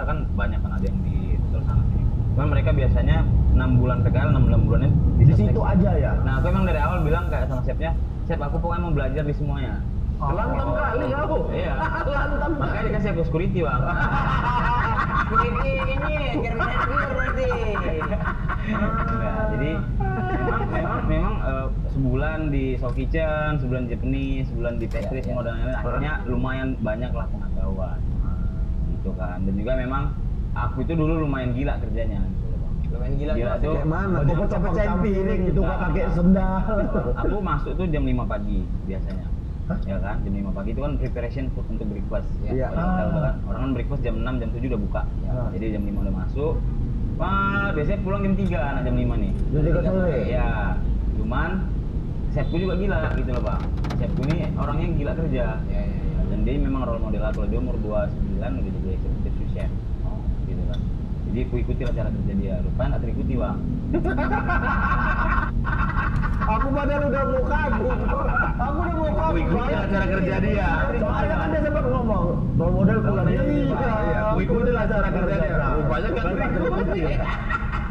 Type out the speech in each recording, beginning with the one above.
tuh kan banyak kan ada yang di hotel sana sini. Cuman mereka biasanya 6 bulan PKL, 6 bulannya Di situ aja ya. Nah, aku emang dari awal bilang kayak sama chefnya, chef aku pokoknya mau belajar di semuanya. Lantam kali kamu. Iya. Lantam. Makanya dikasih aku security bang. Security ini kira-kira berarti. Enggak, jadi memang sebulan di Soul Kitchen, sebulan Japanese, sebulan di pastry semua dan lain-lain. Akhirnya lumayan banyak lah pengetahuan. Gitu kan. Dan juga memang aku itu dulu lumayan gila kerjanya. Lumayan gila tuh. Kayak mana? Kok pecah-pecahin piring gitu kok pakai sendal. Aku masuk tuh jam 5 pagi biasanya. Ya kan, jam 5 pagi itu kan preparation untuk breakfast. Iya. Kan. Orang kan breakfast jam 6, jam 7 udah buka. Jadi jam 5 udah masuk. Biasanya pulang jam 3 nah jam 5 nih. Jam 3 sore. Iya. Cuman chefku juga gila gitu loh, Bang. Chefku ini orangnya gila kerja. Iya. Dan dia memang role model aku. Dia umur 29 udah jadi executive sous chef. Gitu kan. Jadi aku ikuti lah cara kerja dia. Rupanya nggak terikuti, Bang. Aku padahal udah mau kabur. Aku udah mau kabur. Ikuti lah cara kerja dia. Soalnya kan dia sempat ngomong, role model pulang jam 5. Iya, Ikuti lah cara kerja dia. Rupanya kan terikuti.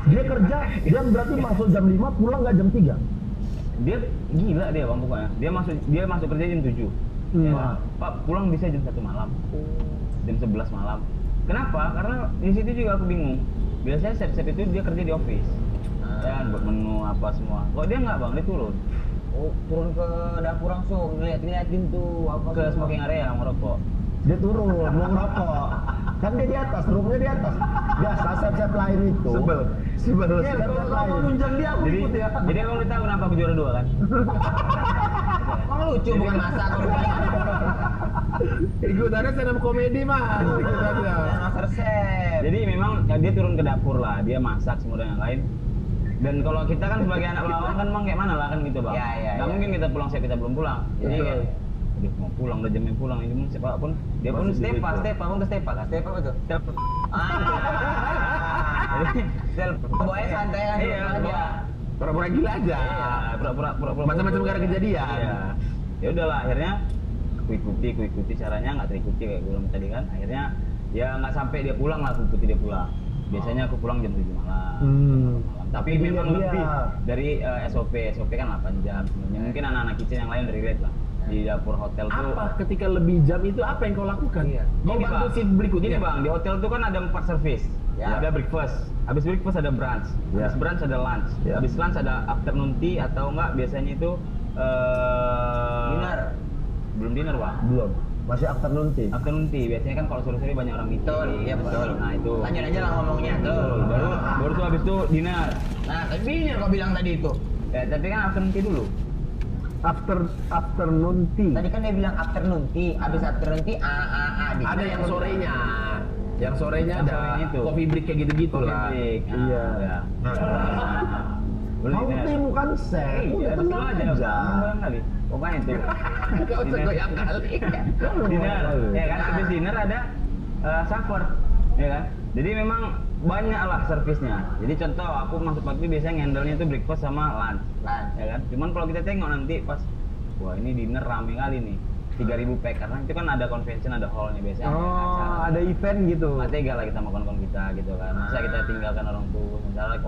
Dia kerja, dia berarti masuk jam 5, pulang nggak jam 3? Dia gila dia bang pokoknya. Dia masuk kerja jam 7. Ya, Pak pulang bisa jam 1 malam. Jam 11 malam. Kenapa? Karena di situ juga aku bingung. Biasanya chef-chef itu dia kerja di office. Ya, buat menu apa semua. Kok dia nggak bang, dia turun. Oh, turun ke dapur langsung ngeliatin tuh apa Ke smoking area ngerokok. Dia turun, mau ngerokok. Kan dia di atas, roomnya di atas. Biasa chef-chef lain itu. Sebel. Iya, kalau kamu nunjang dia, aku ikut ya. Jadi kamu udah tahu kenapa aku juara 2 kan? Emang lucu bukan masak. Ikutannya stand up komedi mas. Ikutannya. Master chef. Jadi memang ya, dia turun ke dapur lah, dia masak semua dan yang lain. Dan kalau kita kan sebagai anak bawang kan emang kayak mana lah kan gitu bang. Iya. Nggak mungkin kita pulang siap kita belum pulang. Jadi kayak, aduh mau pulang udah jamnya pulang ini siapapun dia pun Stepa apa tuh? Step apa tuh? Step. Jadi step. Pokoknya santai kan. Iya. Pura-pura gila aja. Iya, pura-pura Macam-macam gara kejadian. Iya. Ya udahlah akhirnya aku ikuti caranya nggak terikuti kayak gue bilang tadi kan. Akhirnya ya nggak sampai dia pulang lah aku ikuti dia pulang. Biasanya aku pulang jam 7 malam. Tapi memang lebih dari SOP kan 8 jam sebenarnya. Mungkin anak-anak kitchen yang lain relate lah. Di dapur hotel tuh Apa ketika lebih jam itu apa yang kau lakukan? Iya. Kau Gini, bantu Bang. shift berikutnya. Gini bang, di hotel tuh kan ada 4 service. Ya. Ada breakfast, habis breakfast ada brunch, habis brunch ada lunch, habis lunch ada afternoon tea atau enggak biasanya itu Dinner. Belum dinner bang. Belum. Masih afternoon tea. Afternoon tea biasanya kan kalau sore-sore banyak orang meeting. Betul, iya betul. Nah itu. Lanjut aja lah ngomongnya tuh. Baru tuh habis itu dinner. Nah, tapi dinner kau bilang tadi itu. Ya tapi kan afternoon tea dulu. Afternoon tea. Tadi kan dia bilang afternoon tea, habis afternoon tea dinner. Ada yang sorenya. Yang sorenya Yang ada sorenya itu. coffee break kayak gitu-gitu lah. Iya. Kamu tea bukan chef. Iya, Udah tenang aja. aja. Kali. Pokoknya itu. Kau segoyang kali. Dinner, ya kan? Habis dinner ada supper, ya kan? Jadi memang banyak lah servisnya. Jadi contoh aku masuk pagi biasanya ngendalnya itu breakfast sama lunch, ya kan? Cuman kalau kita tengok nanti pas, wah ini dinner rame kali nih, 3.000 pack karena itu kan ada convention, ada hallnya biasanya. Oh, ada event gitu. Nggak tega lah kita makan kita gitu kan. Masa kita tinggalkan orang tua, misalnya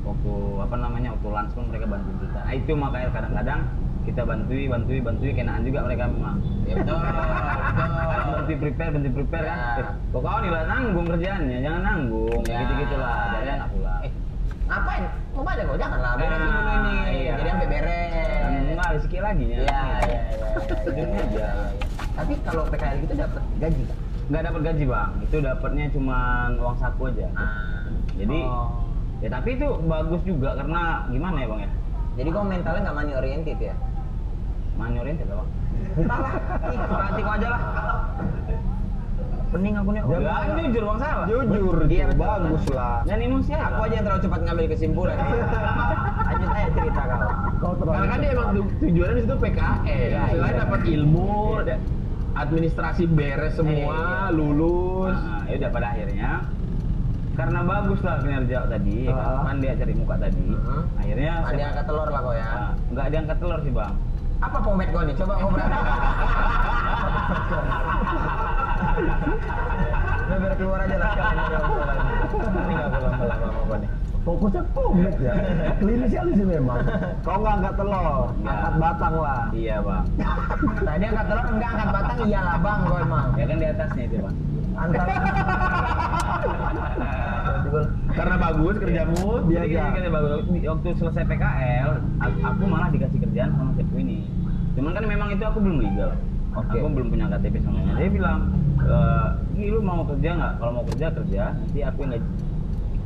waktu apa namanya waktu lunch pun mereka bantuin kita. Nah, itu makanya kadang-kadang kita bantui kenaan juga mereka memang. Ya betul. Bantu prepare kan. Kok kau nih lah nanggung kerjaannya, jangan nanggung. Ya. Gitu-gitulah. Jadi nggak pulang. Ngapain? Mau pada kok jangan lah beresin dulu ini. Iya. Jadi sampai beres. Enggak ada sikit lagi ya. Iya. Ujungnya aja. Tapi kalau PKL gitu dapat gaji kan? Nggak dapat gaji bang, itu dapatnya cuma uang saku aja. Jadi ya tapi itu bagus juga karena gimana ya bang ya? Jadi kok mentalnya nggak money oriented ya? Manyorin tidak bang? Entahlah, hati kau aja lah. Pening aku nih. Jangan jujur bang salah. Jujur, Iya, betul. bagus lah. Dan emosi aja. Aku aja yang terlalu cepat ngambil kesimpulan. Lanjut aja cerita kau. Kau terlalu. Karena kan dia emang tujuannya di situ PKL. Selain dapat ilmu, administrasi beres semua, lulus. Nah, ya udah pada akhirnya karena bagus lah kinerja tadi, kan dia cari muka tadi. Akhirnya Ada yang angkat telur lah kau ya. nggak diangkat telur sih bang. Apa pomade kau nih? Coba kau berani. Udah biar keluar aja lah sekalian dari obrolan. Ini nggak pulang apa nih. Fokusnya komik ya. Klinis sekali sih memang. Kau nggak angkat telur, Nggak. angkat batang lah. Iya bang. Tadi angkat telur enggak angkat batang iyalah bang kau emang. Ya kan di atasnya itu bang. Antara Karena bagus kerjamu, Dia Jadi aja. gini, bagus. Waktu selesai PKL, aku malah dikasih kerjaan sama chefku ini. Cuman kan memang itu aku belum legal. Oke. Aku belum punya KTP semuanya. Dia bilang, "Gi, lu mau kerja nggak? Kalau mau kerja kerja, nanti aku yang gaji."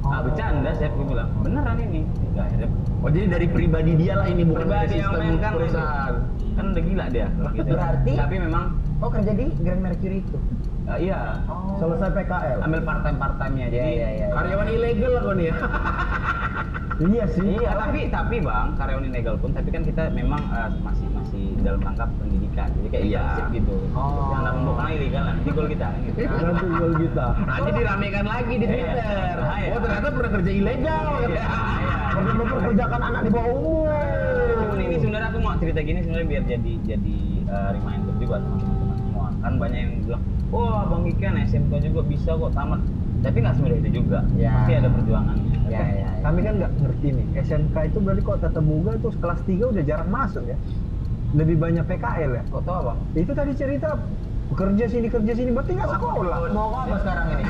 Ah, bercanda, chefku bilang, beneran ini. Ya, akhirnya Oh jadi dari pribadi dia lah ini bukan dari pribadi yang sistem main kan perusahaan. kan udah gila dia. Gitu. Berarti- Tapi memang, oh kerja di Grand Mercury itu. iya, Oh. Selesai PKL. ambil part-time-nya. Jadi, Iya. Karyawan ilegal lah kau nih ya. Iya sih. iya, tapi bang, karyawan ilegal pun, tapi kan kita memang masih dalam rangka pendidikan. Jadi kayak Iya. internship gitu. Oh. Yang dalam bukan ilegal lah, nanti gol kita kan gitu. Nanti gol kita. Nanti diramekan lagi di Twitter. Iya. Oh ternyata pernah kerja ilegal. Iya. Pergi memperkerjakan anak di bawah umur. Cuman ini sebenarnya aku mau cerita gini sebenarnya biar jadi reminder juga sama teman-teman semua. Kan banyak yang bilang, "Wah, Bang Iken SMK juga bisa kok tamat." Tapi nggak semudah itu juga. Ya. Pasti ada perjuangannya. Ya. Kami kan nggak ngerti nih, SMK itu berarti kok tata boga itu kelas 3 udah jarang masuk ya. Lebih banyak PKL ya. Kok tau bang? Itu tadi cerita kerja sini berarti nggak sekolah. Mau apa sekarang ini?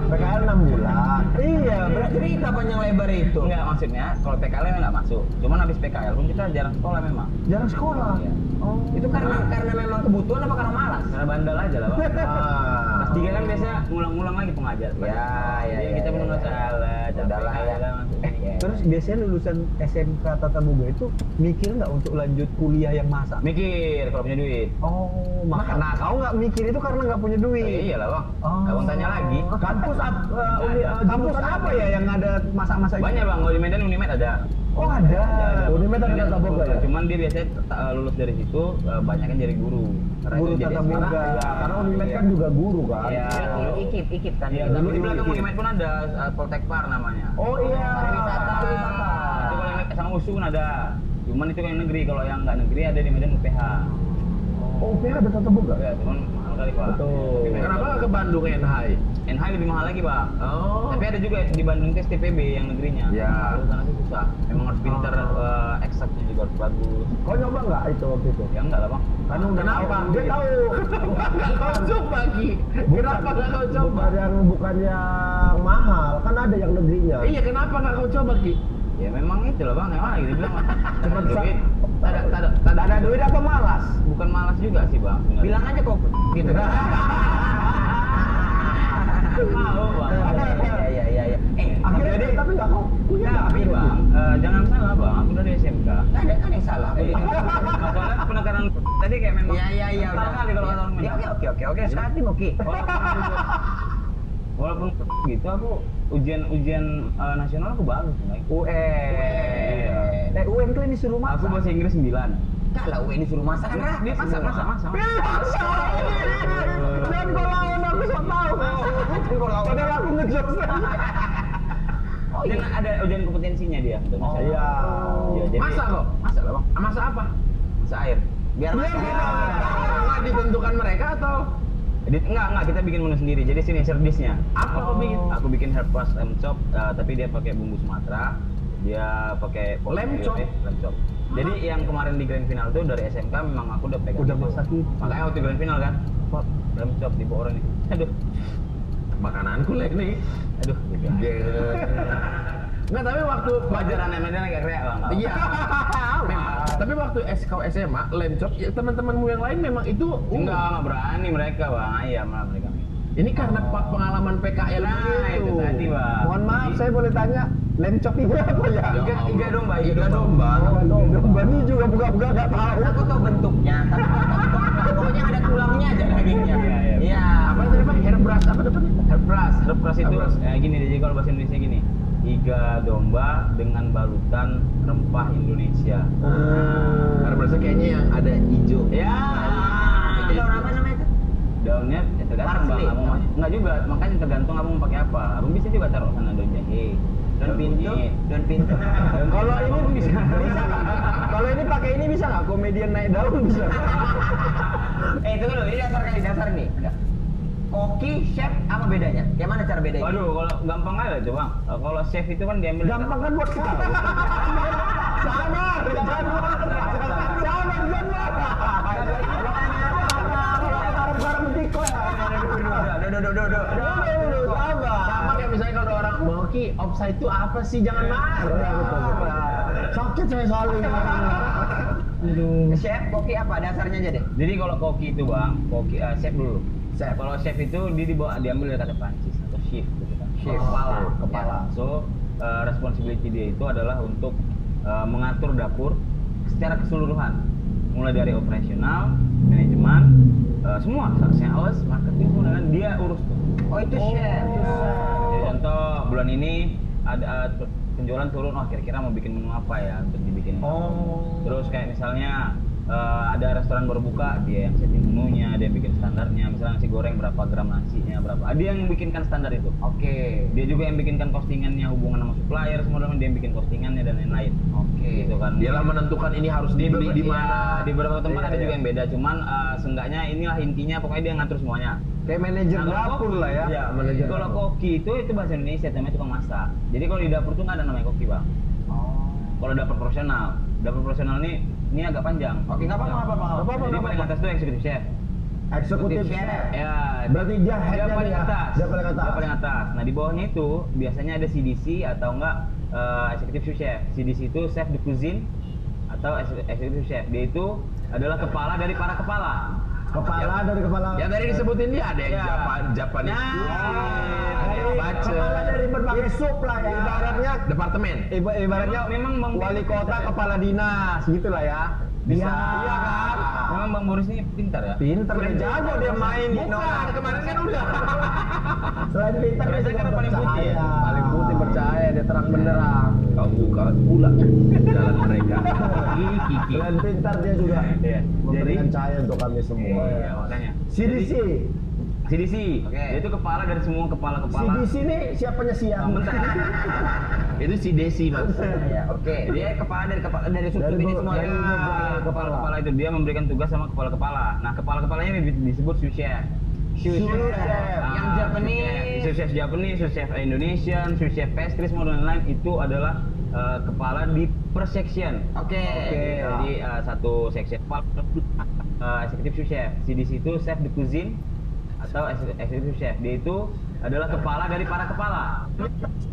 PKL 6 bulan. Iya, berarti Cerita panjang lebar itu. Enggak, maksudnya kalau PKL memang nggak masuk. Cuman habis PKL pun kita jarang sekolah memang. jarang sekolah. Iya. Oh. Itu karena memang kebutuhan apa karena malas? Karena bandel aja lah bang. Ah. Kelas 3 kan biasanya ngulang-ngulang lagi pengajar. Ya, Jadi kita benar nggak salah. Udahlah ya. Terus biasanya lulusan SMK Tata Boga itu mikir nggak untuk lanjut kuliah yang masa? Mikir kalau punya duit. Oh, nah kau nggak mikir itu karena nggak punya duit. Iya lah bang. Oh. Abang tanya lagi. Kampus kampus apa ya yang ada masa-masa itu? Banyak bang. Kalau di Medan Unimed ada. Oh ada. Unimed ada Tata Boga ya? Cuman dia biasanya lulus dari situ banyak kan jadi guru. Karena Guru itu jadi Tata Boga. sekarang. Karena Unimed kan juga guru kan. Iya. Ikip kan. Iya, tapi di belakang Unimed pun ada Poltekpar namanya. Oh iya. Pariwisata. Itu kalau yang sama USU pun ada. Cuman itu yang negeri. Kalau yang nggak negeri ada di Medan UPH. Oh UPH ada Tata Boga. Ya, cuman mahal kali pak. Betul. Kenapa nggak ke Bandung NHI? NH lebih mahal lagi bang. Oh. Tapi ada juga di Bandung tes TPB yang negerinya. Ya. Kalau sana sih susah. Memang harus pinter, eksaknya juga harus bagus. Kau nyoba nggak itu waktu itu? Ya enggak lah bang. Kan udah Kenapa? tahu, dia tahu. Kau coba Ki. Kenapa nggak kau coba? Bukan yang mahal, kan ada yang negerinya. Iya kenapa nggak kau coba Ki? Ya memang itu lah bang. Yang mana gitu bilang Cuma ada duit. Tak ada duit apa malas? Bukan malas juga sih bang. sebenarnya. Bilang aja kok gitu. Mau bang. Iya. Akhirnya tapi nggak kau punya. Tapi bang, jangan salah bang. Aku dari SMK. Nggak ada kan yang salah. Soalnya penekanan tadi kayak memang. Iya. Kental kali kalau kata orang Ya, bilang. oke. Sekarang mau Ki. Walaupun gitu aku ujian nasional aku bagus nih. UN. UN tuh ini suruh Aku bahasa Inggris 9. Kalau UN disuruh masak kan Dia masak. Dan kau lawan aku sok tahu. Padahal aku ngejokes. Oh Dan iya. ada ujian kompetensinya dia untuk Oh. nasional. Iya. Iya, jadi Masa kok? Masak lah bang. Masa apa? Masak air. Biar masak. Nggak ditentukan mereka atau? Enggak, kita bikin menu sendiri. Jadi signature dish-nya. Apa kau bikin? Aku bikin herb plus lamb chop, tapi dia pakai bumbu Sumatera. Dia pakai Lamb chop? Lamb chop. Jadi yang kemarin di grand final tuh dari SMK memang aku udah pegang. Udah itu. masak itu. Makanya waktu grand final kan, Pak, lamb chop di bawah orang ini. Aduh, Makananku lek nih. aduh. Gitu. Nggak tapi waktu Pelajaran Medan agak kreak bang. Iya. Memang. Tapi waktu kau SMA, lamb chop, ya teman-temanmu yang lain memang itu Enggak berani mereka bang. Ayam lah mereka. Ini karena pengalaman PKL Nah, itu tadi bang. Mohon maaf, saya boleh tanya, lamb chop ini apa ya? Tiga domba. Iga domba. Domba ini juga buka-buka nggak tahu. Aku tahu bentuknya, tapi pokoknya ada tulangnya aja dagingnya. Iya. Iya. Apa tadi Pak? Hairbrush apa depannya? Herb plus itu Herb plus. gini jadi kalau bahasa Indonesia gini. Iga domba dengan balutan rempah Indonesia. Hairbrushnya kayaknya yang ada hijau. Ya. Itu daun apa namanya itu? Daunnya ya tergantung bang. Parsley. Abang enggak juga, makanya tergantung abang mau pakai apa. Abang bisa juga taruh sana daun jahe, daun pinjit. Daun pintu. Kalau ini bisa nggak? Kalau ini pakai ini bisa nggak? Komedian naik daun bisa nggak? Itu dulu, ini dasar nih. Enggak. koki, chef, apa bedanya? Kayak mana cara bedain? Waduh, kalau gampang aja tuh bang. Kalau chef itu kan diambil. Gampang kan buat kau. Sama, Sama kayak misalnya kalau ada orang mau Ki, offside itu apa sih? Jangan marah. Sakit saya soalnya. Chef, koki apa? Dasarnya aja deh. Jadi kalau koki itu bang, koki chef dulu. Kalau chef itu dia diambil dari kata Prancis atau chef gitu kan. Chef. Kepala. So responsibility dia itu adalah untuk mengatur dapur secara keseluruhan, mulai dari operasional, manajemen, semua, sales, marketing, semua dan dia urus tuh. Oh itu chef. Jadi contoh bulan ini ada penjualan turun, oh kira-kira mau bikin menu apa ya untuk dibikin. Terus kayak misalnya ada restoran baru buka, dia yang setting menunya, dia yang bikin standarnya, misalnya nasi goreng berapa gram nasinya, berapa, dia yang bikinkan standar itu. Oke. Dia juga yang bikinkan postingannya, hubungan sama supplier, semua dia yang bikin postingannya dan lain-lain. Oke. Gitu kan. Dialah menentukan ini harus dibeli di mana. Di beberapa tempat ada juga yang beda, cuman seenggaknya inilah intinya, pokoknya dia ngatur semuanya. Kayak manajer Nah, kalau dapur koki- lah ya. Iya, Manajer kalau dapur. koki itu bahasa Indonesia namanya tukang masak. Jadi kalau di dapur tuh nggak ada namanya koki bang. Kalau dapur profesional ini agak panjang. Oke, nggak apa-apa. Jadi paling atas tuh executive chef. Eksekutif chef. Ya, Berarti dia headnya paling nih ya? atas. Dia paling atas. Dia paling atas. Nah di bawahnya itu biasanya ada CDC atau enggak executive sous chef. CDC itu chef de cuisine atau executive chef. Dia itu adalah kepala dari para kepala. Kepala dari kepala. Yang tadi disebutin dia ada yang Ya. Japanese Nah, cuisine, ada yang baca, Kepala dari berbagai sup lah ya. Ibaratnya departemen. ibaratnya Memang Bang wali Boris kota pintar ya. kepala dinas gitu lah ya. Bisa. Iya kan? Memang Bang Boris ini pintar ya. Pinter dia jago dia main di Bukan, kemarin kan udah. Selain pintar dia Biasanya juga kan paling putih ya. percaya. Paling putih percaya dia terang benderang. Kau buka pula jalan mereka. Kiki. Selain pintar dia juga Iya. memberikan Jadi cahaya untuk kami semua. iya makanya. CDC. CDC. Oke. Dia itu kepala dari semua kepala-kepala. CDC ini siapanya siang? Bentar. Itu si Desi mas. Ya, oke. Dia kepala dari sub Dari ini bu- semua. dari Ya. bu- Kepala-kepala itu dia memberikan tugas sama kepala-kepala. Nah, kepala-kepalanya ini disebut sous chef. Sous chef. Yang Japanese. Sous chef Japanese, sous chef Indonesian, sous chef pastries, model lain itu adalah kepala di per section. Oke. Jadi satu section executive sous chef. CDC itu chef de cuisine atau executive chef. Dia itu adalah kepala dari para kepala.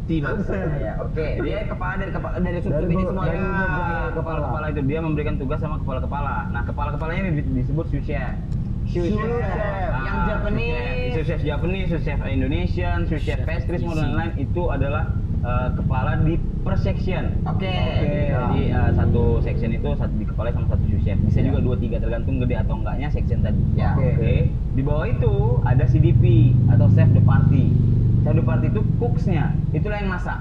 Si mas. Ya, oke. Dia kepala dari sub Dari ini bu- semua. dari Ya. bu- Kepala-kepala itu dia memberikan tugas sama kepala-kepala. Nah, kepala-kepalanya ini disebut sous chef. Sous chef. Yang Japanese. Sous chef Japanese, sous chef Indonesian, sous chef pastries, model lain itu adalah kepala di per section. Oke. Jadi satu section itu dikepalai sama satu sous chef. Bisa juga 2-3 tergantung gede atau enggaknya section tadi. Ya. Oke. Di bawah itu ada CDP atau chef de party. Chef de party itu cooks-nya, itulah yang masak.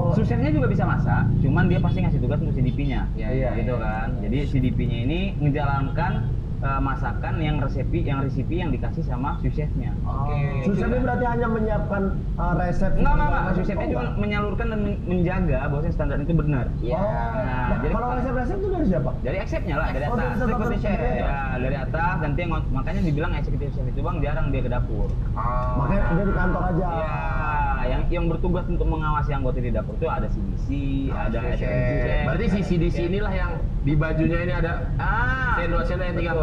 Sous chefnya juga bisa masak, cuman dia pasti ngasih tugas untuk CDP-nya. Iya, Gitu kan. Jadi CDP-nya ini menjalankan masakan yang resipi yang dikasih sama sous chefnya. Oke. Susahnya berarti hanya menyiapkan resep. Enggak. Sous chefnya cuma menyalurkan dan menjaga bahwa standar itu benar. Iya. Nah, jadi Kalau resep-resep itu dari siapa? dari executive-nya lah, dari Oh, atas. dari executive chef. Ya, dari atas nanti makanya dibilang executive chef itu Bang jarang dia ke dapur. Makanya dia di kantor aja. Ya, yang bertugas untuk mengawasi anggota di dapur itu ada CDC, ada chef. executive chef. Berarti si CDC inilah yang di bajunya ini ada sendok-sendok yang tinggal.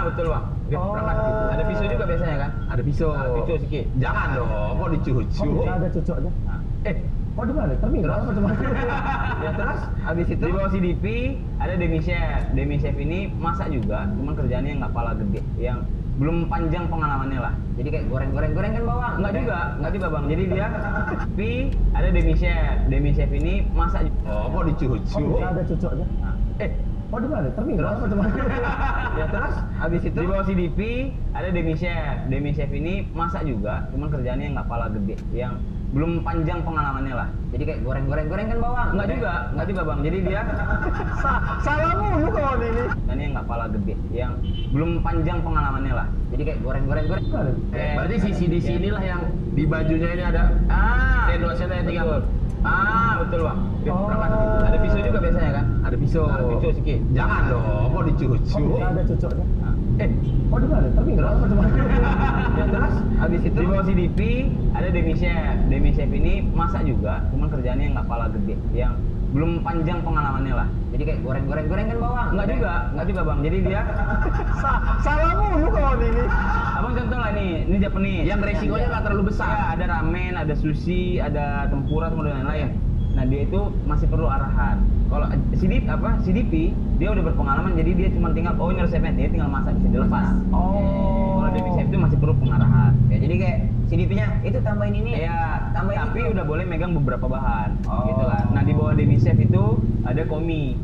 Betul Bang. Berangkat gitu. Ada pisau juga biasanya kan? Ada pisau. Pisau sedikit. Jangan dong, kok dicucu. Oh, bisa ada cucoknya. Nah, Oh, di mana? Terminal apa cuma? Ya terus habis itu di bawah CDP ada demi chef. Demi chef ini masak juga, cuman kerjaannya nggak pala gede, yang belum panjang pengalamannya lah. jadi kayak goreng kan bawang. Enggak juga Bang. Jadi dia tapi ada demi chef. Demi chef ini masak juga. Oh, kok Oh, dicucu. bisa ada cucoknya. Nah, Oh, di mana? Terminal apa cuma? Ya terus habis itu di bawah CDP ada demi chef. Demi chef ini masak juga, cuman kerjaannya nggak pala gede, yang belum panjang pengalamannya lah. jadi kayak goreng kan bawang. Enggak juga Bang. Jadi dia Salah mulu kawan ini. kerjaannya nggak pala gede, yang belum panjang pengalamannya lah. Jadi kayak goreng. Berarti si CDC inilah yang di bajunya ini ada sendok-sendok yang tinggal. Betul Bang. Oh. Ada pisau juga biasanya kan? Ada pisau. Pisau sedikit. Jangan dong, kok dicucu. Oh, bisa ada cucoknya. Nah, Oh di mana? Tapi nggak apa teman. Ya terus Habis itu di bawah CDP ada demi chef. Demi chef ini masak juga, cuman kerjaannya nggak pala gede, yang belum panjang pengalamannya lah. Jadi kayak goreng kan bawang. Enggak juga bang. Jadi dia, Salah mulu kawan ini. abang contoh lah ini Japanese. yang resikonya nggak terlalu besar. Ya, ada ramen, ada sushi, ada tempura sama dan lain-lain. Nah dia itu masih perlu arahan. Kalau CDP dia udah berpengalaman, jadi dia cuma tinggal ini resepnya, dia tinggal masak bisa dilepas. Kalau demi chef itu masih perlu pengarahan. Ya jadi kayak CDP-nya itu tambahin ini. Iya, tambahin tapi itu. udah boleh megang beberapa bahan, Oh. gitu kan. Nah di bawah demi chef itu ada komi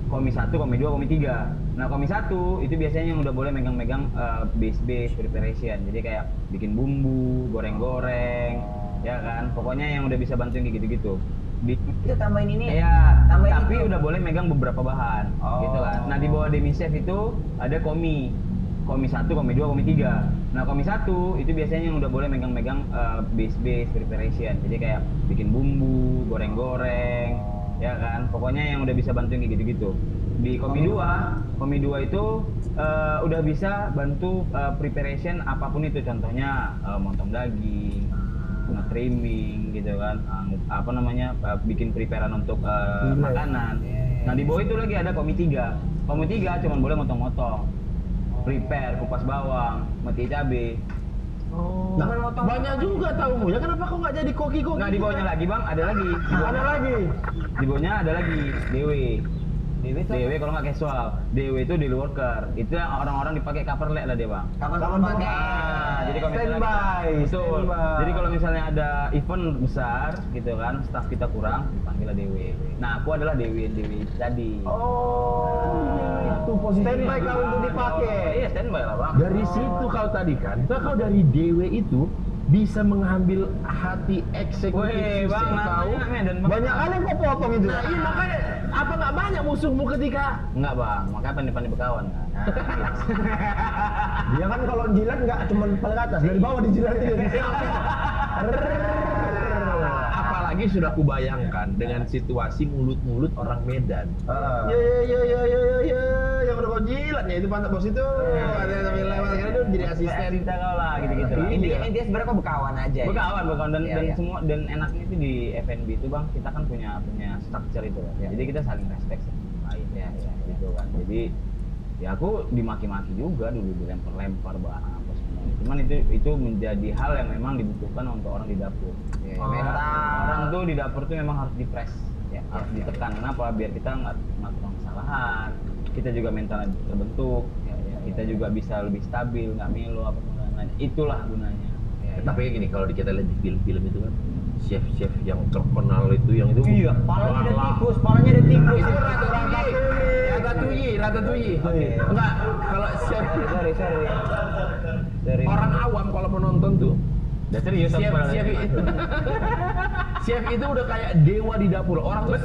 1, komi 2, komi 3. Nah komi 1 itu biasanya yang udah boleh megang-megang base preparation. Jadi kayak bikin bumbu, goreng-goreng, ya kan. Pokoknya yang udah bisa bantuin kayak gitu-gitu. Itu tambahin ini. Iya, Tambahin tapi itu. udah boleh megang beberapa bahan, gitu kan. Nah di bawah demi chef itu ada komi 1, komi 2, komi 3. Nah komi 1 itu biasanya yang udah boleh megang-megang base preparation. Jadi kayak bikin bumbu, goreng-goreng, ya kan. Pokoknya yang udah bisa bantuin kayak gitu-gitu. Di komi 2 itu udah bisa bantu preparation apapun itu, contohnya motong daging, nge-trimming gitu kan, bikin preparean untuk makanan. Nah di bawah itu lagi ada komi 3. Komi 3 cuma boleh motong-motong, prepare, kupas bawang, meti cabe. Nah, banyak juga tahu ya. Kenapa kok nggak jadi koki-koki? Nah di bawahnya lagi bang, ada lagi. Di bawahnya ada lagi DW kalau nggak casual. DW itu daily worker. Itu yang orang-orang dipakai cover leg lah dia bang. Kapan pakai? Jadi kalau misalnya betul. Jadi kalau misalnya ada event besar gitu kan, staff kita kurang, dipanggil lah DW. Nah aku adalah DW tadi. Itu posisi Standby kalau untuk dipakai. Iya standby lah bang. Dari situ kau tadi kan, kau dari DW itu bisa mengambil hati eksekutif Weh bang, kau. namanya Medan bang. Banyak kali kok potong itu. Nah iya makanya apa nggak banyak musuhmu ketika Enggak bang, makanya pandai-pandai berkawan kan. Dia kan kalau jilat nggak cuma paling atas, dari bawah dijilatin. apalagi sudah kubayangkan dengan situasi mulut-mulut orang Medan. Ya, yang udah kau jilatnya itu pantat bos itu. Ada yang sambil lewat karena dia jadi asisten. Kita kau lah gitu-gitu lah. Intinya sebenarnya kok berkawan aja. Berkawan dan Iya, dan iya. semua, dan enaknya itu di F&B itu bang, kita kan punya structure itu kan. Jadi kita saling respect sama lain ya, gitu kan. Jadi ya aku dimaki-maki juga dulu, dilempar-lempar barang apa semua. Cuman itu menjadi hal yang memang dibutuhkan untuk orang di dapur. Mental. Orang tuh di dapur tuh memang harus dipres, ya, harus ditekan. Kenapa? Biar kita nggak melakukan kesalahan. Kita juga mentalnya terbentuk. Kita juga bisa lebih stabil, nggak melo apa lain-lain. Itulah gunanya. Tapi kayak gini kalau kita lihat di film-film itu kan, chef-chef yang terkenal itu yang itu. Iya, palanya ada tikus, palanya ada tikus. Itu Ratatouille. Oke. Enggak, kalau chef Sorry. orang awam kalau menonton tuh Udah serius chef apa itu chef itu udah kayak dewa di dapur. Orang tuh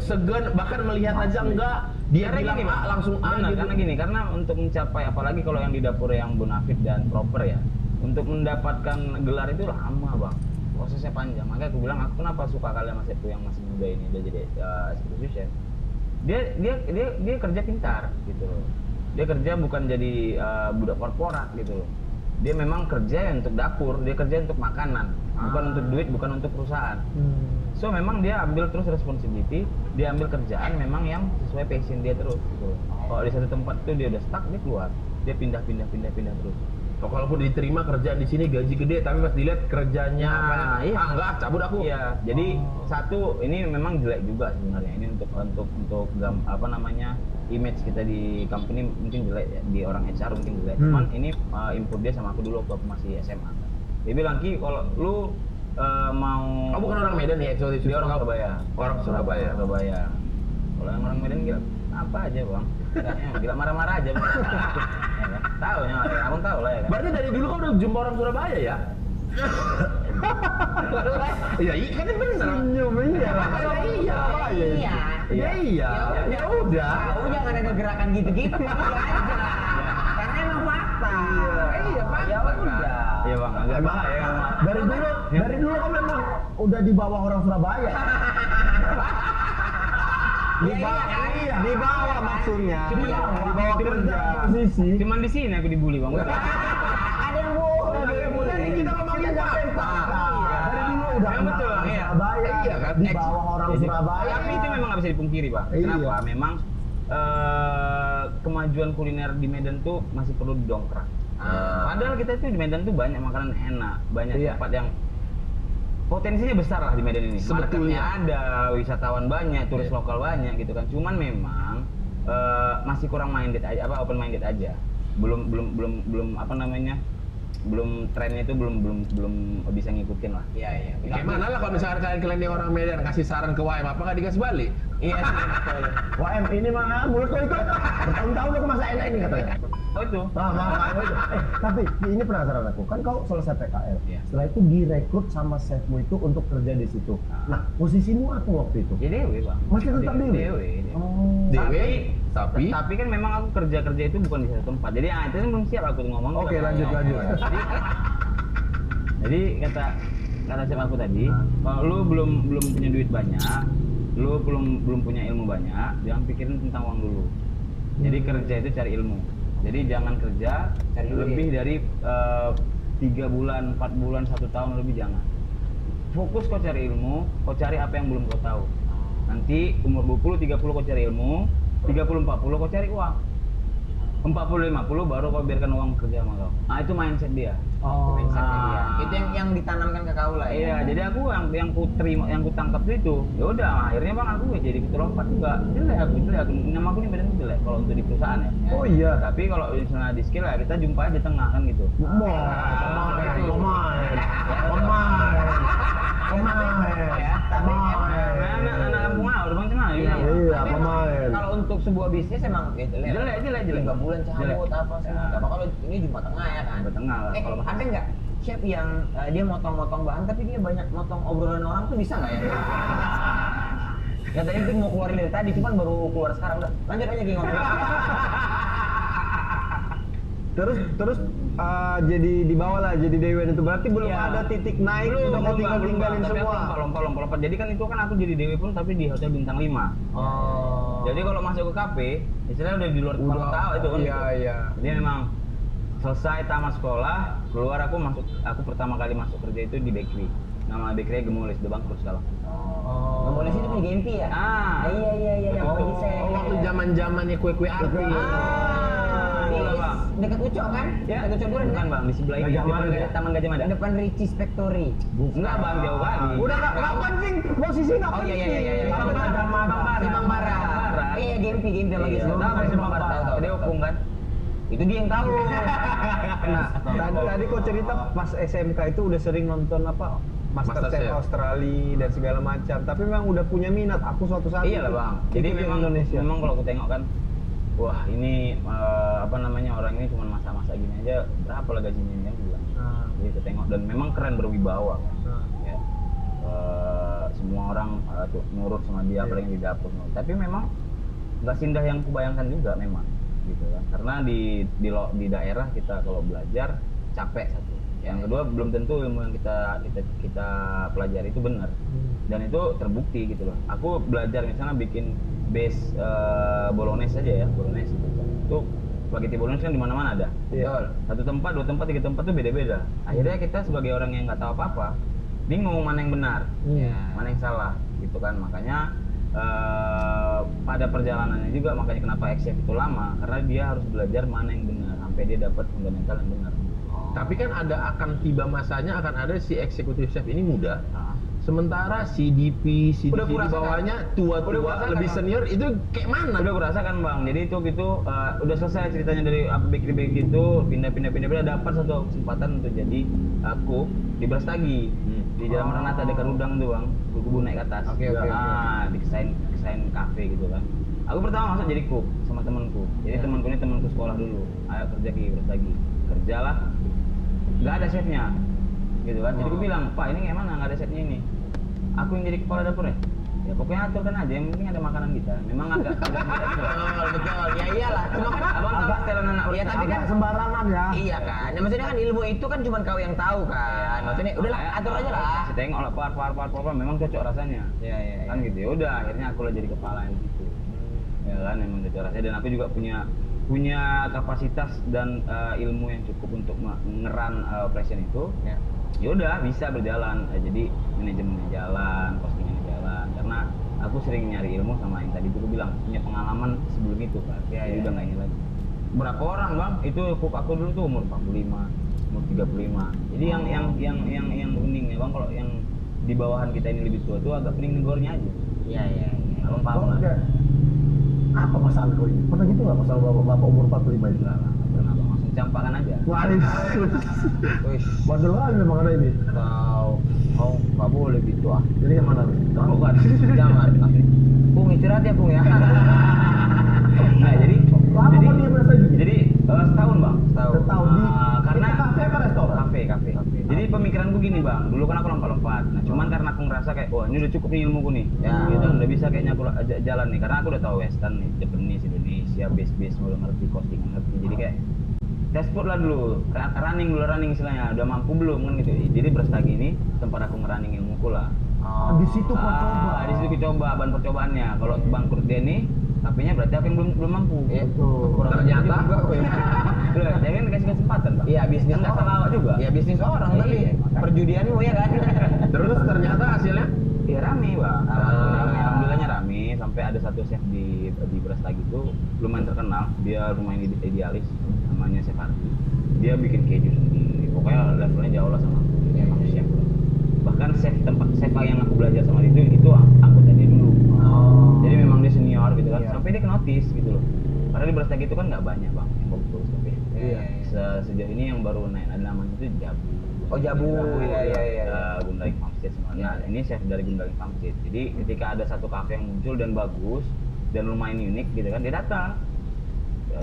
segan bahkan melihat aja enggak dia Karena bilang gini, A langsung A benar, gitu. karena gini, karena untuk mencapai, apalagi kalau yang di dapur yang bonafit dan proper ya, untuk mendapatkan gelar itu lama bang, prosesnya panjang. Makanya aku bilang, aku kenapa suka kalian Mas Epu yang masih muda ini udah jadi executive chef. Dia kerja pintar gitu loh. Dia kerja bukan jadi budak korporat gitu loh. Dia memang kerja untuk dapur, dia kerja untuk makanan, bukan untuk duit, bukan untuk perusahaan. So memang dia ambil terus responsibility, dia ambil kerjaan memang yang sesuai passion dia terus gitu. Kalau di satu tempat tuh dia udah stuck, dia keluar, dia pindah terus. Oh, kalaupun diterima kerja di sini gaji gede tapi pas dilihat kerjanya Nah, iya. enggak cabut aku. Iya, jadi satu ini memang jelek juga sebenarnya, ini untuk image kita di company mungkin jelek ya, di orang HR mungkin jelek. Cuman ini improve dia sama aku dulu waktu aku masih SMA. Dia bilang, Ki, kalau lu mau Kamu bukan orang Medan ya, eksotis. dia orang Surabaya. Orang Surabaya. Kalau yang orang Medan gila apa aja bang, gila marah-marah aja bang. Ya kan? Tahu ya, abang tahu lah ya kan. Berarti dari dulu kau udah jumpa orang Surabaya ya? Iya, kan bener. Senyum Iya. Ya udah. Tahu jangan ada gerakan gitu-gitu. Karena emang fakta. Iya, fakta. Ya udah. Iya bang, agak bahaya. Dari dulu kan memang udah di bawah orang Surabaya. Di bawah maksudnya. Di bawah kerja. Cuman di sini aku dibully bang. Ada yang bohong. Jadi kita ngomongin Jakarta. Dari dulu udah Yang betul, kenal iya. Surabaya. Iya kan? Di bawah orang Surabaya. Tapi itu memang nggak bisa dipungkiri pak. Iya. Kenapa? Memang kemajuan kuliner di Medan tuh masih perlu didongkrak. Padahal kita tuh di Medan tuh banyak makanan enak, banyak Iya. tempat yang potensinya besar lah di Medan ini. Sebetulnya. Marketnya ada, wisatawan banyak, turis Iya. lokal banyak gitu kan. Cuman memang masih kurang minded aja, open minded aja. Belum apa namanya? Belum trennya itu belum bisa ngikutin lah. Iya. Gimana lah kalau misalkan kalian nih orang Medan kasih saran ke WM, apa nggak dikasih balik? Iya sih betul. WM ini mah mulut lo itu bertahun-tahun aku masak enak ini katanya. Oh itu. Tapi ini penasaran aku, kan kau selesai PKL. Iya. Setelah itu direkrut sama chefmu itu untuk kerja di situ. Nah, posisimu apa waktu itu? Jadi dewe bang. Masih tetap dewe? Dewe. Oh. Dewe, tapi kan memang aku kerja itu bukan di satu tempat. Jadi itu kan belum siap aku tuh ngomong. Oke, lanjut. Jadi kata chef aku tadi, kalau lu belum punya duit banyak, lu belum punya ilmu banyak, jangan pikirin tentang uang dulu. Jadi kerja itu cari ilmu. Jadi jangan kerja Cari duit. lebih dari 3 bulan, 4 bulan, 1 tahun lebih jangan. Fokus kau cari ilmu, kau cari apa yang belum kau tahu. Nanti umur 20, 30 kau cari ilmu, 30, 40 kau cari uang. 40, 50 baru kau biarkan uang kerja sama kau. Nah itu mindset dia. Oh. Mindsetnya dia. Itu yang ditanamkan ke kau lah ya. Iya, jadi aku yang ku terima, yang ku tangkap itu, ya udah akhirnya bang aku ya jadi ketua lompat juga. Jelek aku, nama aku ini Medan tuh jelek kalau untuk di perusahaan ya. Oh iya. Tapi kalau misalnya di skill ya kita jumpa aja tengah kan gitu. Anak kampung lah, udah bang cenah. Iya, Tapi pemain. Kalau untuk sebuah bisnis emang ya jelek. Jelek. 3 bulan cabut apa semua. Ya. Apa kalau ini cuma tengah ya kan? Cuma tengah lah, kalau Ada nggak chef yang dia motong-motong bahan tapi dia banyak motong obrolan orang tuh bisa nggak ya? Katanya itu mau keluarin dari tadi, cuman baru keluar sekarang udah. Lanjut aja Ging ngomong. Terus jadi dibawa lah jadi Dewan itu berarti belum Iya. ada titik naik udah kau tinggalin tapi semua. aku lompat. Jadi kan itu kan aku jadi dewe pun tapi di hotel bintang 5. Oh. Jadi kalau masuk ke kafe, istilahnya udah di luar kepala tahu itu kan. Iya, gitu. iya. Jadi memang selesai tamat sekolah, keluar aku pertama kali masuk kerja itu di bakery. Nama bakery Gemolis, udah bangkrut sekarang. Nggak boleh sih itu punya Gempi ya? Iya yang oh, pergi saya. waktu zaman-zamannya kue-kue arti. Iya, Bang. Dekat Ucok kan? Ya, Dekat Ucok Duren bukan kan? bang, di sebelah ini, Gajah Mada. depan Taman Gajah Mada. Depan Richie's Factory. Enggak bang, jauh kali. Udah nggak penting posisi nggak Oh penting. iya. Kalau Bang ada Bara. Si Bang Bara. Bara. Iya Gempi sama Iya, Gisel. tahu si Bang Bara. Dia opung kan. Itu dia yang tahu. Nah, tadi kau cerita pas SMK itu udah sering nonton apa Masterchef Masterchef. Australia dan segala macam. Tapi memang udah punya minat. Aku suatu saat Iya lah ikut- bang. Jadi ikut memang Indonesia. memang kalau aku tengok kan, wah ini apa namanya orang ini cuma masak-masak gini aja berapa lah gajinya ini aku bilang. Nah, Jadi aku tengok dan memang keren berwibawa kan. nah. Ya. Semua orang tuh nurut sama dia apalagi di dapur. Tapi memang nggak sindah yang kubayangkan juga memang gitu kan. Karena di daerah kita kalau belajar capek satu. Yang kedua belum tentu ilmu yang kita pelajari itu benar. Dan itu terbukti gitu loh. Aku belajar misalnya bikin base bolognese aja ya, bolognese gitu kan. Itu spaghetti bolognese kan di mana-mana ada. Iya. Satu tempat, 2 tempat, 3 tempat tuh beda-beda. Akhirnya kita sebagai orang yang nggak tahu apa-apa, bingung mana yang benar, mana yang salah gitu kan. Makanya pada perjalanannya juga makanya kenapa X-Chef itu lama karena dia harus belajar mana yang benar sampai dia dapat fundamental yang benar. Tapi kan akan tiba masanya akan ada si eksekutif chef ini muda. Nah, Sementara CDP di Udah kurasakan. bawahnya Udah tua-tua kurasakan, lebih Bang. senior itu kayak mana? udah kurasakan bang. Jadi itu gitu udah selesai ceritanya dari apa bakery gitu pindah dapat satu kesempatan untuk jadi cook di Brastagi di Jalan Renata ada Karudang tuh bang, kubu naik ke atas. Oke. Di kesain kafe gitu kan. Aku pertama masuk jadi cook sama temanku. Jadi temanku ini temanku sekolah dulu. Ayo kerja di Brastagi. Kerjalah. Nggak ada chefnya gitu kan. Jadi aku bilang, Pak ini kayak mana nggak ada chefnya ini? Aku yang jadi kepala dapurnya. Ya pokoknya aturkan aja, yang penting ada makanan kita. Memang agak Betul. Ya iyalah. Cuma kan abang agak setelan anak. Iya, tapi kan Agak sembarangan ya. iya kan. Nah, maksudnya kan ilmu itu kan cuma kau yang tahu kan. Maksudnya udahlah atur aja lah. Saya tengok lah par, memang cocok rasanya. Iya, iya. Kan gitu. Ya udah, akhirnya aku lah jadi kepala yang gitu. Ya kan, memang cocok rasanya dan aku juga punya kapasitas dan ilmu yang cukup untuk ngeran operation itu. Ya. Ya udah bisa berjalan. Jadi manajemennya jalan, postingannya jalan karena aku sering nyari ilmu sama yang tadi aku bilang punya pengalaman sebelum itu kan. Ya udah nggak ini lagi. Berapa orang bang? Itu aku dulu tuh umur 45, umur 35. Jadi yang kuning ya bang, kalau yang di bawahan kita ini lebih tua tuh agak pening negornya aja. Iya. Abang paham lah. Apa masalah kau ini? Pernah gitu nggak masalah bapak umur 45 itu? Lah, pernah bang, langsung campakan aja. Waris. Wih, Bandel banget memang ada ini. kau nggak boleh gitu ah. Jadi yang mana nih? Kok kan? Jangan. Bung istirahat ya Bung ya. Nah jadi Lama kan dia merasa gitu? jadi setahun bang. Setahun di Karena itu kafe apa restoran? kafe. Jadi pemikiranku gini bang, dulu kan aku lompat-lompat. Nah cuman karena aku ngerasa kayak, wah ini udah cukup nih ilmuku nih. Ya. Gitu, udah bisa kayaknya aku jalan nih. Karena aku udah tahu Western nih, Japanese, Indonesia, base udah ngerti, costing ngerti. Jadi kayak dashboard lah dulu, running istilahnya. Udah mampu belum kan gitu. Jadi Brastagi ini tempat aku ngerunning ilmuku lah. Di situ kau coba. Di situ aku coba bahan percobaannya. Kalau bangkrut dia nih, tapi berarti aku yang belum mampu. Iya. Betul. Ternyata Loh, dia kan kasih kesempatan, Pak. Iya bisnis Nggak salah awak juga. Iya bisnis orang tadi. Iya, makanya. Perjudianmu ya kan. terus ternyata hasilnya Iya rame bang. Rame. Alhamdulillahnya rame. Sampai ada satu chef di Brastagi itu lumayan terkenal. Dia lumayan idealis. Namanya Chef Ardi. Dia bikin keju sendiri. Pokoknya levelnya jauh lah sama aku. Dia emang chef. Bahkan chef yang aku belajar sama dia itu anggota dia dulu. Jadi memang dia senior gitu kan. Iya. Sampai dia ke notice gitu loh. Karena di Brastagi itu kan nggak banyak bang yang bagus tapi. Iya. Sejauh ini yang baru naik ada namanya itu Jabu. Oh, Jabu. Iya. Gundaling Farmstead semua. Nah, ini chef dari Gundaling Farmstead. Jadi ketika ada satu kafe yang muncul dan bagus dan lumayan unik gitu kan, dia datang.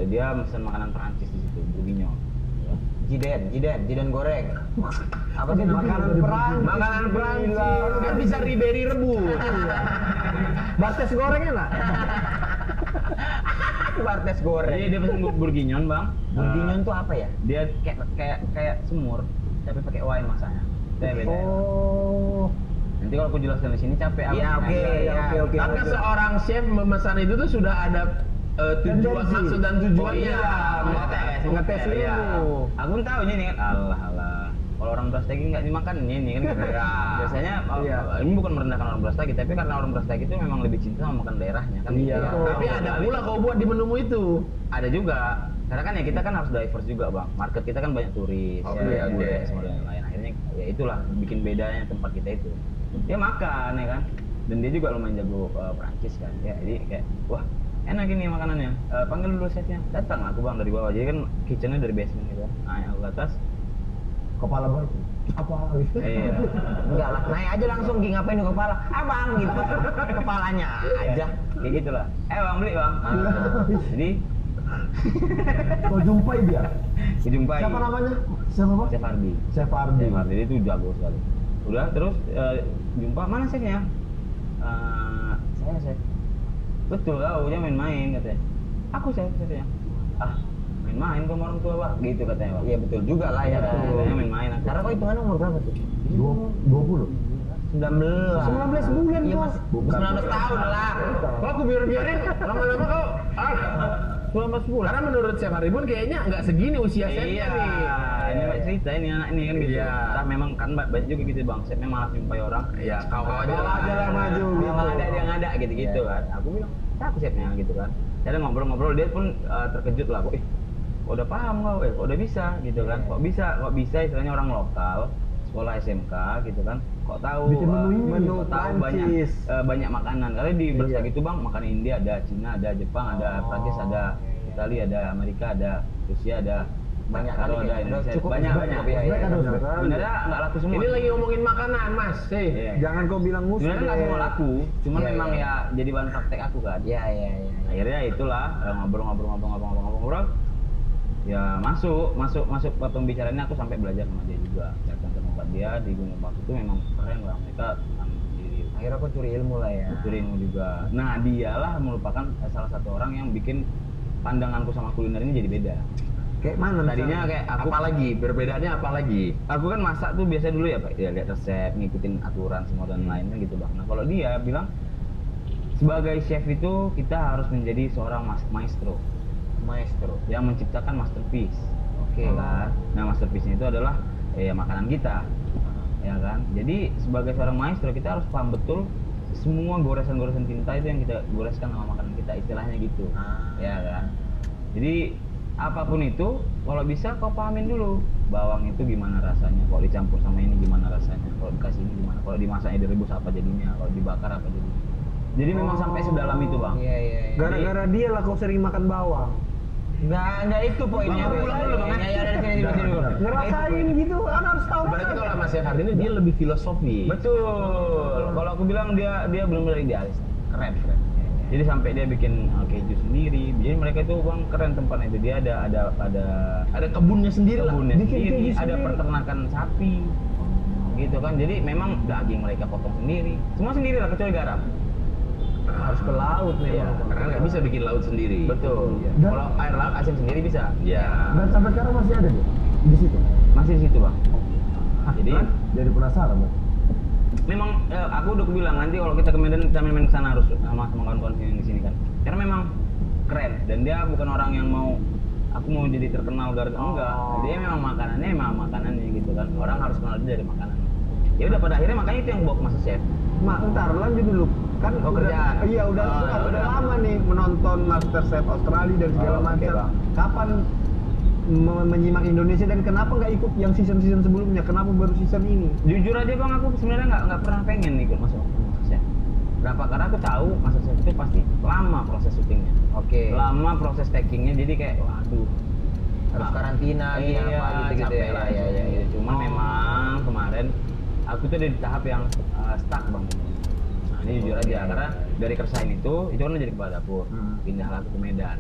Dia pesan makanan Perancis di situ, bourguignon. Jiden goreng. Apa sih Makanan Perancis. makanan Prancis kan bisa Ribéry rebus. Bartes goreng enak. Bartes goreng. Jadi dia pesan bourguignon, Bang. Bourguignon tuh apa ya? Dia kayak semur, tapi pakai wine masaknya. Itu yang beda. Oh. Nanti kalau aku jelaskan di sini capek aku. Iya, oke. Karena seorang chef memesan itu tuh sudah ada tujuan, Tendensi. maksud dan tujuannya. iya, ngetes Iya. dulu. Aku pun tahu ini kan. Alah. Kalau orang Brastagi nggak dimakan ini kan. Biasanya Iya. ini bukan merendahkan orang Brastagi, tapi karena orang Brastagi itu memang lebih cinta sama makan daerahnya kan. Iya. Tapi ada pula kau buat di menumu itu. Ada juga. Karena kan ya kita kan harus diverse juga bang. Market kita kan banyak turis, Oke, ya, oke. semua dan lain. Akhirnya ya itulah bikin bedanya tempat kita itu. Dia makan ya kan. Dan dia juga lumayan jago Perancis kan. Ya jadi kayak wah enak ini makanannya. Panggil dulu chefnya. Datang aku bang dari bawah. Jadi kan kitchennya dari basement gitu. Nah aku ke atas. Kepala bang. Apa gitu? Iya. Enggak lah, naik aja langsung Gi, ngapain di kepala? Abang gitu. Kepalanya aja. Kayak gitulah. Bang beli bang. Jadi Kau jumpai dia. dijumpai. Siapa namanya? Siapa pak? Chef Ardi. Chef Ardi. Chef Ardi itu jago sekali. Udah terus jumpa mana chefnya? Saya chef. Betul, dia main-main katanya. Aku chefnya. Main-main sama orang tua pak, gitu katanya pak. Iya betul juga lah ya. Katanya main-main aku. Karena kok hitungannya umur berapa tuh? 20. 19. 19 bulan Iya kok. mas. Bukan. 19 tahun lah. Kok aku biarin lama-lama kau 19 bulan. karena menurut Chef Haribun kayaknya nggak segini usia chefnya Iya, nih. ini banyak cerita ini anak ini kan gitu. Iya. Nah, memang kan banyak juga gitu bang, chefnya malah nyumpai orang. Ya kau aja Kau aja lah maju. Dia nggak ada, dia nggak ada gitu-gitu Iya. kan. Aku bilang, siapa chefnya gitu kan. Jadi ngobrol-ngobrol dia pun terkejut lah. Kok udah paham kau, kok udah bisa gitu kan. Kok bisa istilahnya orang lokal sekolah SMK gitu kan. Kok tahu Bikin menu ini, menu kok tahu banyak Prancis. banyak makanan. Karena di Brastagi Iya. itu bang, makanan India ada, Cina ada, Jepang ada, Prancis ada, Italia ada, Amerika ada, Rusia ada, Banyak Karo kali ada, ya. Indonesia Cukup, banyak. cukup, ya, Sebenarnya ya. ada Australia. Sebenarnya nggak laku semua. Ini lagi ngomongin makanan mas. Iya. Jangan kau bilang musuh. Sebenarnya nggak semua laku, cuman Iya, memang iya. ya jadi bahan praktek aku kan. Iya. Akhirnya itulah ngobrol-ngobrol. Ya masuk ke pembicaraannya aku sampai belajar sama dia juga. Datang ke tempat dia di Gunung Batu itu memang keren lah, mereka diri Akhirnya aku curi ilmu lah ya. curi ilmu juga. Nah dialah merupakan salah satu orang yang bikin pandanganku sama kuliner ini jadi beda. Kayak mana? Tadinya kayak aku Apalagi perbedaannya apa lagi? aku kan masak tuh biasa dulu ya Pak, ya lihat resep, ngikutin aturan semua dan lain kan gitu Bang. Nah kalau dia bilang sebagai chef itu kita harus menjadi seorang maestro yang menciptakan masterpiece. Oke. Ya kan? Nah masterpiece-nya itu adalah ya makanan kita, ya kan? Jadi sebagai seorang maestro kita harus paham betul semua goresan-goresan tinta itu yang kita goreskan sama makanan kita, istilahnya gitu, ya kan? Jadi apapun itu, kalau bisa kau pahamin dulu bawang itu gimana rasanya, kalau dicampur sama ini gimana rasanya, kalau dikasih ini gimana, kalau dimasaknya direbus apa jadinya, kalau dibakar apa jadinya. Jadi memang sampai sedalam itu Bang. Iya. Gara-gara dia lah kau sering makan bawang. Enggak itu poinnya. Bang, pulang dulu, Bang. Ya dari sini dulu. Ngerasain gitu, kan harus tahu. Berarti kalau Mas Chef Hardi ini dia lebih filosofi. Betul. Kalau aku bilang dia benar-benar idealis. Keren. Jadi sampai dia bikin keju sendiri. Jadi mereka itu Bang keren tempatnya itu. Dia Ada kebunnya sendiri lah. kebunnya Bikin sendiri, keju ada sendiri. peternakan sapi. Gitu kan. Jadi memang daging mereka potong sendiri. Semua sendiri lah kecuali garam. Harus ke laut Iya, memang. Karena nggak bisa bikin laut sendiri. Betul. Iya. Kalau air laut asin sendiri bisa. Ya. Dan sampai sekarang masih ada nih di situ. Masih di situ Bang. Jadi Jadi penasaran, Bang. memang aku udah bilang nanti kalau kita ke Medan kita main ke sana harus sama kawan-kawan yang di sini kan. Karena memang keren dan dia bukan orang yang mau aku mau jadi terkenal gara-gara enggak. Dia memang makanannya gitu kan. Orang harus kenal dia dari makanan. Ya udah pada akhirnya makanya itu yang bawa ke Master Chef. Ntar lanjut dulu. Kan Oh, kerjaan. Iya, udah lama nih menonton MasterChef Australia dan segala Oh, oke, macam. Bang. Kapan menyimak Indonesia dan kenapa nggak ikut yang season sebelumnya? Kenapa baru season ini? Jujur aja Bang, aku sebenarnya nggak pernah pengen ikut masuk Master Chef. Kenapa? Karena aku tahu Master Chef itu pasti lama proses syutingnya. Oke. Lama proses packingnya, jadi kayak waduh. Harus karantina Iya, apa gitu capek lah ya. Cuman memang kemarin aku tuh ada di tahap yang stuck Bang. Nah, ini jujur aja karena dari keresahan itu kan jadi kepala dapur. Pindahlah aku ke Medan.